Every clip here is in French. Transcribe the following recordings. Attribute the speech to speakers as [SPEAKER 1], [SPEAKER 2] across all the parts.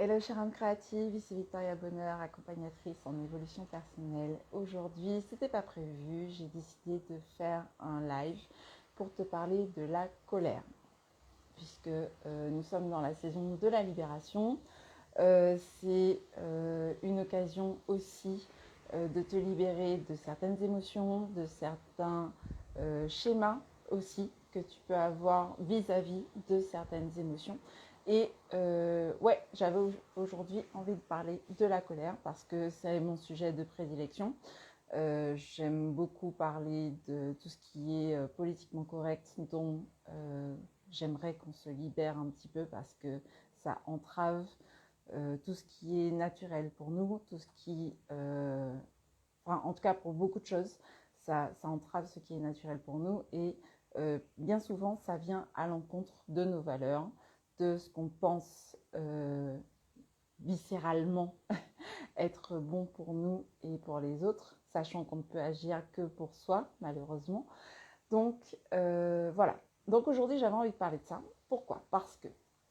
[SPEAKER 1] Hello chère âme créative, ici Victoria Bonheur, accompagnatrice en évolution personnelle. Aujourd'hui, c'était pas prévu, j'ai décidé de faire un live pour te parler de la colère, puisque nous sommes dans la saison de la libération. C'est une occasion aussi de te libérer de certaines émotions, de certains schémas aussi que tu peux avoir vis-à-vis de certaines émotions. Et ouais, j'avais aujourd'hui envie de parler de la colère parce que c'est mon sujet de prédilection. J'aime beaucoup parler de tout ce qui est politiquement correct, dont j'aimerais qu'on se libère un petit peu parce que ça entrave tout ce qui est naturel pour nous, tout ce qui, enfin, en tout cas pour beaucoup de choses, ça entrave ce qui est naturel pour nous et bien souvent ça vient à l'encontre de nos valeurs, de ce qu'on pense viscéralement être bon pour nous et pour les autres, sachant qu'on ne peut agir que pour soi, malheureusement. Donc voilà. Donc aujourd'hui, j'avais envie de parler de ça. Pourquoi? Parce que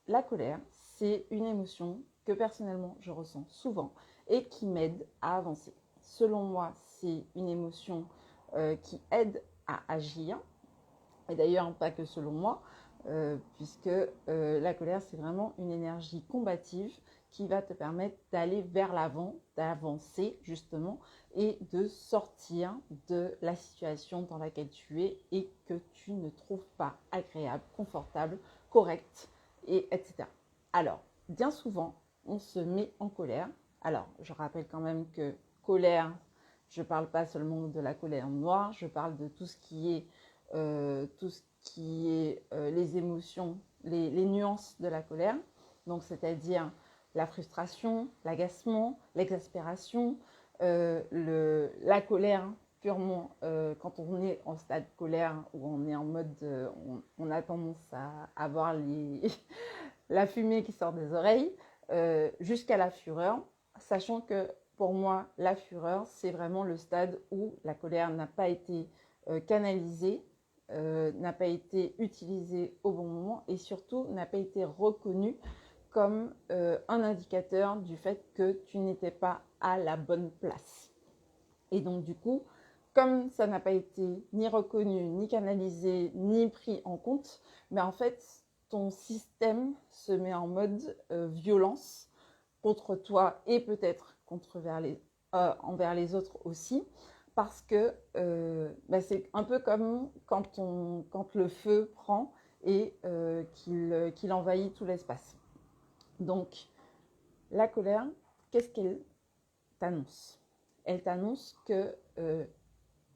[SPEAKER 1] la colère, c'est une émotion que personnellement je ressens souvent et qui m'aide à avancer. Selon moi, c'est une émotion qui aide à agir. Et d'ailleurs, pas que selon moi, puisque la colère, c'est vraiment une énergie combative qui va te permettre d'aller vers l'avant, d'avancer justement et de sortir de la situation dans laquelle tu es et que tu ne trouves pas agréable, confortable, correcte, et etc. Alors, bien souvent, on se met en colère. Alors, je rappelle quand même que colère, je ne parle pas seulement de la colère noire, je parle de tout ce qui est les émotions, les nuances de la colère, donc c'est-à-dire la frustration, l'agacement, l'exaspération, la colère purement quand on est en stade colère où on est en mode, on a tendance à avoir la fumée qui sort des oreilles, jusqu'à la fureur, sachant que pour moi, la fureur, c'est vraiment le stade où la colère n'a pas été canalisée, n'a pas été utilisée au bon moment et surtout n'a pas été reconnue comme un indicateur du fait que tu n'étais pas à la bonne place. Et donc du coup, comme ça n'a pas été ni reconnu, ni canalisé, ni pris en compte, mais en fait, ton système se met en mode violence contre toi et peut-être envers les autres aussi, parce que c'est un peu comme quand le feu prend et qu'il envahit tout l'espace. Donc, la colère, qu'est-ce qu'elle t'annonce? Elle t'annonce que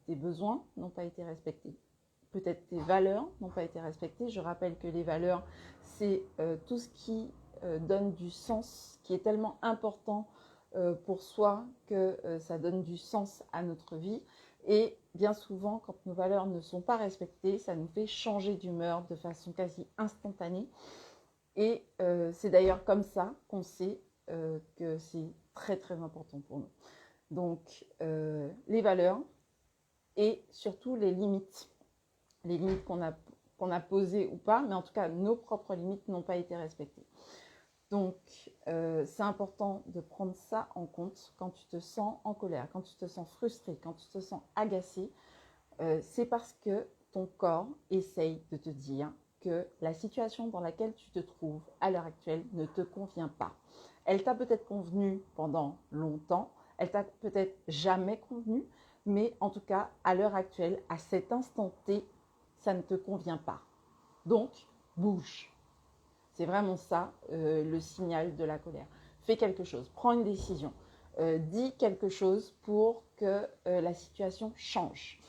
[SPEAKER 1] tes besoins n'ont pas été respectés. Peut-être tes valeurs n'ont pas été respectées. Je rappelle que les valeurs, c'est tout ce qui donne du sens, qui est tellement important pour soi que ça donne du sens à notre vie. Et bien souvent, quand nos valeurs ne sont pas respectées, ça nous fait changer d'humeur de façon quasi instantanée. Et c'est d'ailleurs comme ça qu'on sait que c'est très très important pour nous. Donc les valeurs et surtout les limites qu'on a posées ou pas, mais en tout cas nos propres limites n'ont pas été respectées. Donc c'est important de prendre ça en compte quand tu te sens en colère, quand tu te sens frustré, quand tu te sens agacé. C'est parce que ton corps essaye de te dire que la situation dans laquelle tu te trouves à l'heure actuelle ne te convient pas. Elle t'a peut-être convenu pendant longtemps, elle t'a peut-être jamais convenu, mais en tout cas, à l'heure actuelle, à cet instant T, ça ne te convient pas. Donc, bouge. C'est vraiment ça le signal de la colère. Fais quelque chose, prends une décision, dis quelque chose pour que la situation change.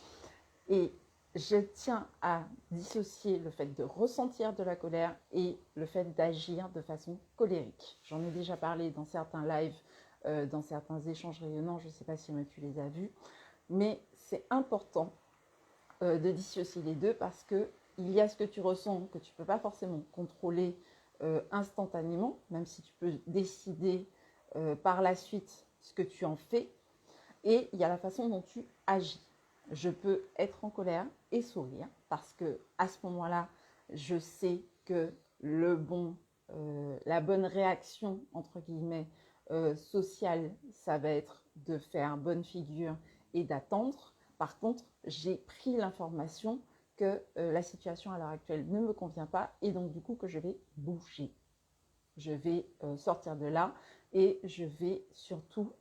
[SPEAKER 1] Et je tiens à dissocier le fait de ressentir de la colère et le fait d'agir de façon colérique. J'en ai déjà parlé dans certains lives, dans certains échanges rayonnants, je ne sais pas si tu les as vus, mais c'est important de dissocier les deux parce qu'il y a ce que tu ressens que tu ne peux pas forcément contrôler instantanément, même si tu peux décider par la suite ce que tu en fais, et il y a la façon dont tu agis. Je peux être en colère et sourire parce que à ce moment-là, je sais que le bon la bonne réaction, entre guillemets, sociale, ça va être de faire bonne figure et d'attendre. Par contre, j'ai pris l'information que la situation à l'heure actuelle ne me convient pas et donc du coup que je vais bouger. Je vais sortir de là et je vais surtout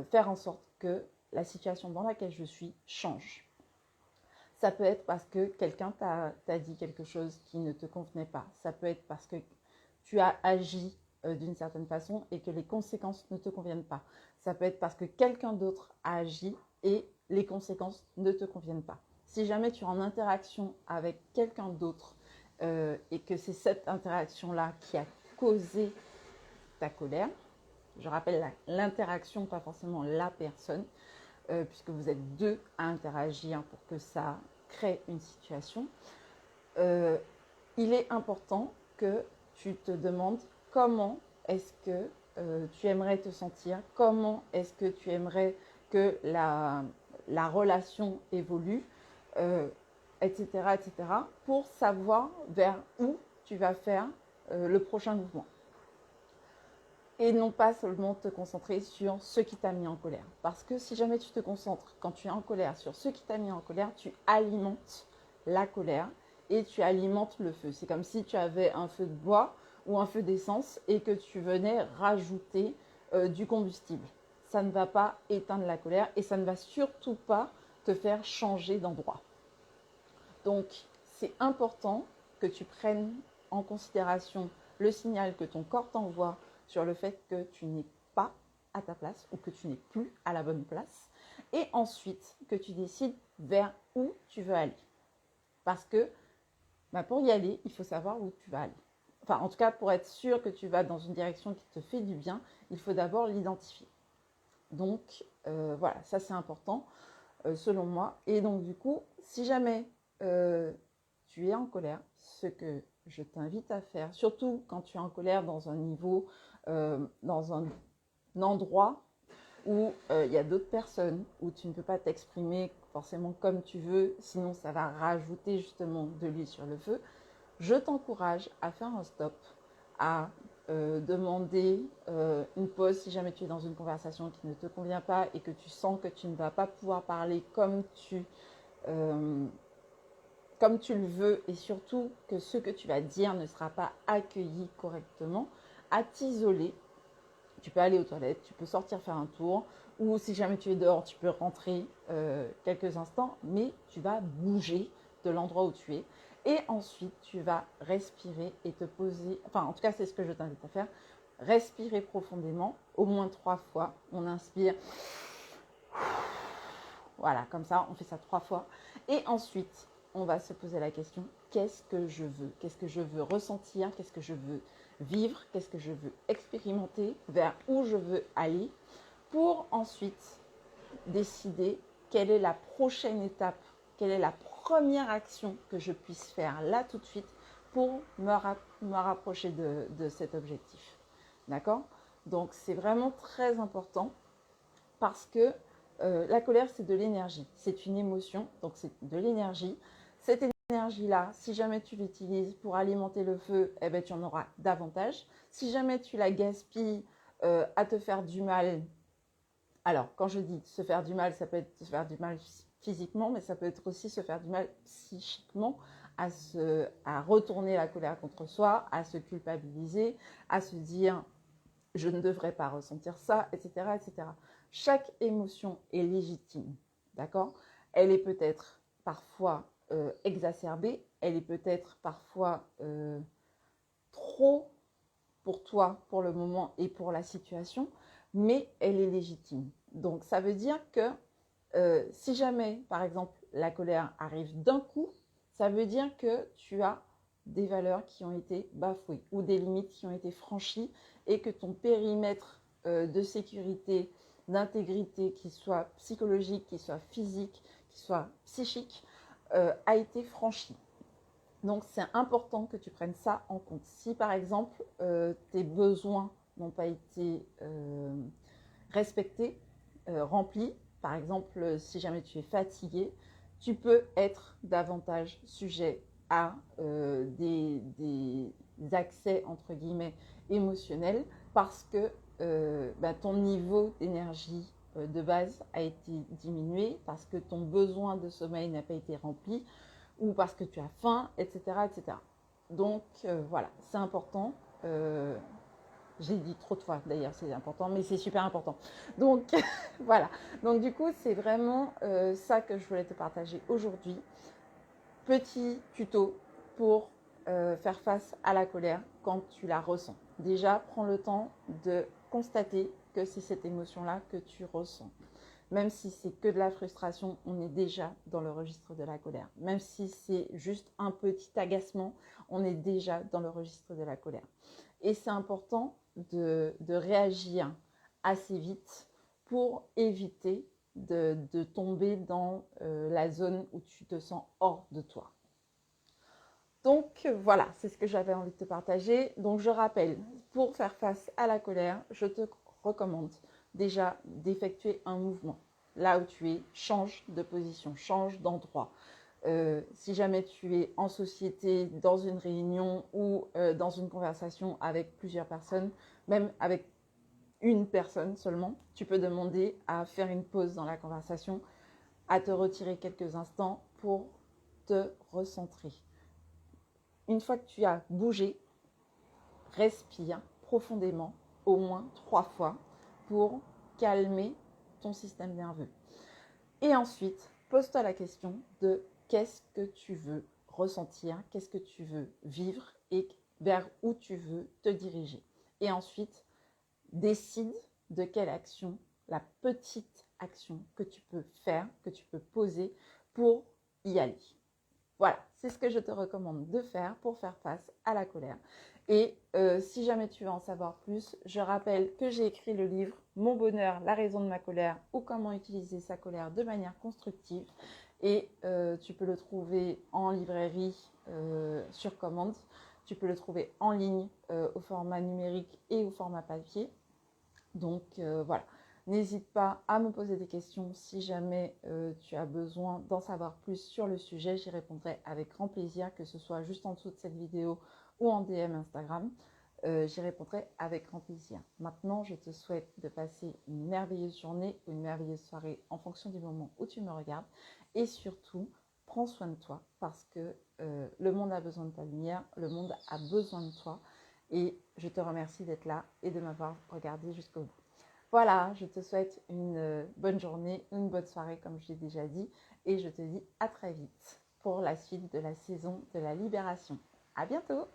[SPEAKER 1] faire en sorte que la situation dans laquelle je suis change. Ça peut être parce que quelqu'un t'a dit quelque chose qui ne te convenait pas. Ça peut être parce que tu as agi d'une certaine façon et que les conséquences ne te conviennent pas. Ça peut être parce que quelqu'un d'autre a agi et les conséquences ne te conviennent pas. Si jamais tu es en interaction avec quelqu'un d'autre et que c'est cette interaction-là qui a causé ta colère, je rappelle l'interaction, pas forcément la personne, puisque vous êtes deux à interagir pour que ça crée une situation, il est important que tu te demandes comment est-ce que tu aimerais te sentir, comment est-ce que tu aimerais que la relation évolue, etc., etc., pour savoir vers où tu vas faire le prochain mouvement. Et non pas seulement te concentrer sur ce qui t'a mis en colère. Parce que si jamais tu te concentres, quand tu es en colère, sur ce qui t'a mis en colère, tu alimentes la colère et tu alimentes le feu. C'est comme si tu avais un feu de bois ou un feu d'essence et que tu venais rajouter du combustible. Ça ne va pas éteindre la colère et ça ne va surtout pas te faire changer d'endroit. Donc, c'est important que tu prennes en considération le signal que ton corps t'envoie sur le fait que tu n'es pas à ta place ou que tu n'es plus à la bonne place. Et ensuite, que tu décides vers où tu veux aller. Parce que pour y aller, il faut savoir où tu vas aller. Enfin, en tout cas, pour être sûr que tu vas dans une direction qui te fait du bien, il faut d'abord l'identifier. Donc, voilà, ça c'est important, selon moi. Et donc, du coup, si jamais tu es en colère, ce que je t'invite à faire, surtout quand tu es en colère dans un niveau, dans un endroit où il y a d'autres personnes, où tu ne peux pas t'exprimer forcément comme tu veux, sinon ça va rajouter justement de l'huile sur le feu, je t'encourage à faire un stop, à demander une pause si jamais tu es dans une conversation qui ne te convient pas et que tu sens que tu ne vas pas pouvoir parler comme tu le veux et surtout que ce que tu vas dire ne sera pas accueilli correctement, à t'isoler. Tu peux aller aux toilettes, tu peux sortir faire un tour ou si jamais tu es dehors, tu peux rentrer quelques instants, mais tu vas bouger de l'endroit où tu es et ensuite tu vas respirer et te poser, enfin en tout cas c'est ce que je t'invite à faire, respirer profondément, au moins 3 fois, on inspire, voilà, comme ça, on fait ça 3 fois et ensuite on va se poser la question, qu'est-ce que je veux? Qu'est-ce que je veux ressentir? Qu'est-ce que je veux vivre? Qu'est-ce que je veux expérimenter? Vers où je veux aller? Pour ensuite décider quelle est la prochaine étape, quelle est la première action que je puisse faire là tout de suite pour me rapprocher de cet objectif. D'accord? Donc c'est vraiment très important parce que la colère, c'est de l'énergie. C'est une émotion, donc c'est de l'énergie. Cette énergie-là, si jamais tu l'utilises pour alimenter le feu, eh ben, tu en auras davantage. Si jamais tu la gaspilles à te faire du mal, alors quand je dis se faire du mal, ça peut être se faire du mal physiquement, mais ça peut être aussi se faire du mal psychiquement, à retourner la colère contre soi, à se culpabiliser, à se dire je ne devrais pas ressentir ça, etc., etc. Chaque émotion est légitime, d'accord? Elle est peut-être parfois exacerbée, elle est peut-être parfois trop pour toi, pour le moment et pour la situation, mais elle est légitime. Donc ça veut dire que si jamais, par exemple, la colère arrive d'un coup, ça veut dire que tu as des valeurs qui ont été bafouées ou des limites qui ont été franchies et que ton périmètre de sécurité, d'intégrité, qui soit psychologique, qui soit physique, qui soit psychique, a été franchi. Donc c'est important que tu prennes ça en compte. Si par exemple tes besoins n'ont pas été respectés, remplis, par exemple si jamais tu es fatigué, tu peux être davantage sujet à des accès, entre guillemets, émotionnels parce que ton niveau d'énergie de base a été diminué, parce que ton besoin de sommeil n'a pas été rempli, ou parce que tu as faim, etc. etc. Donc voilà, c'est important. J'ai dit trop de fois d'ailleurs, c'est important, mais c'est super important. Donc voilà, donc du coup, c'est vraiment ça que je voulais te partager aujourd'hui. Petit tuto pour faire face à la colère quand tu la ressens. Déjà, prends le temps de constater que c'est cette émotion-là que tu ressens. Même si c'est que de la frustration, on est déjà dans le registre de la colère. Même si c'est juste un petit agacement, on est déjà dans le registre de la colère. Et c'est important de réagir assez vite pour éviter de tomber dans la zone où tu te sens hors de toi. Donc voilà, c'est ce que j'avais envie de te partager. Donc je rappelle, pour faire face à la colère, je te recommande déjà d'effectuer un mouvement. Là où tu es, change de position, change d'endroit. Si jamais tu es en société, dans une réunion ou dans une conversation avec plusieurs personnes, même avec une personne seulement, tu peux demander à faire une pause dans la conversation, à te retirer quelques instants pour te recentrer. Une fois que tu as bougé, respire profondément, au moins 3 fois, pour calmer ton système nerveux. Et ensuite, pose-toi la question de qu'est-ce que tu veux ressentir, qu'est-ce que tu veux vivre et vers où tu veux te diriger. Et ensuite, décide de quelle action, la petite action que tu peux faire, que tu peux poser pour y aller. Voilà, c'est ce que je te recommande de faire pour faire face à la colère. Et si jamais tu veux en savoir plus, je rappelle que j'ai écrit le livre « Mon bonheur, la raison de ma colère » ou « Comment utiliser sa colère de manière constructive ». Et tu peux le trouver en librairie sur commande. Tu peux le trouver en ligne au format numérique et au format papier. Donc voilà, n'hésite pas à me poser des questions si jamais tu as besoin d'en savoir plus sur le sujet. J'y répondrai avec grand plaisir, que ce soit juste en dessous de cette vidéo ou en DM Instagram. J'y répondrai avec grand plaisir. Maintenant, je te souhaite de passer une merveilleuse journée ou une merveilleuse soirée en fonction du moment où tu me regardes. Et surtout, prends soin de toi parce que le monde a besoin de ta lumière, le monde a besoin de toi. Et je te remercie d'être là et de m'avoir regardé jusqu'au bout. Voilà, je te souhaite une bonne journée, une bonne soirée comme je l'ai déjà dit. Et je te dis à très vite pour la suite de la saison de la libération. À bientôt!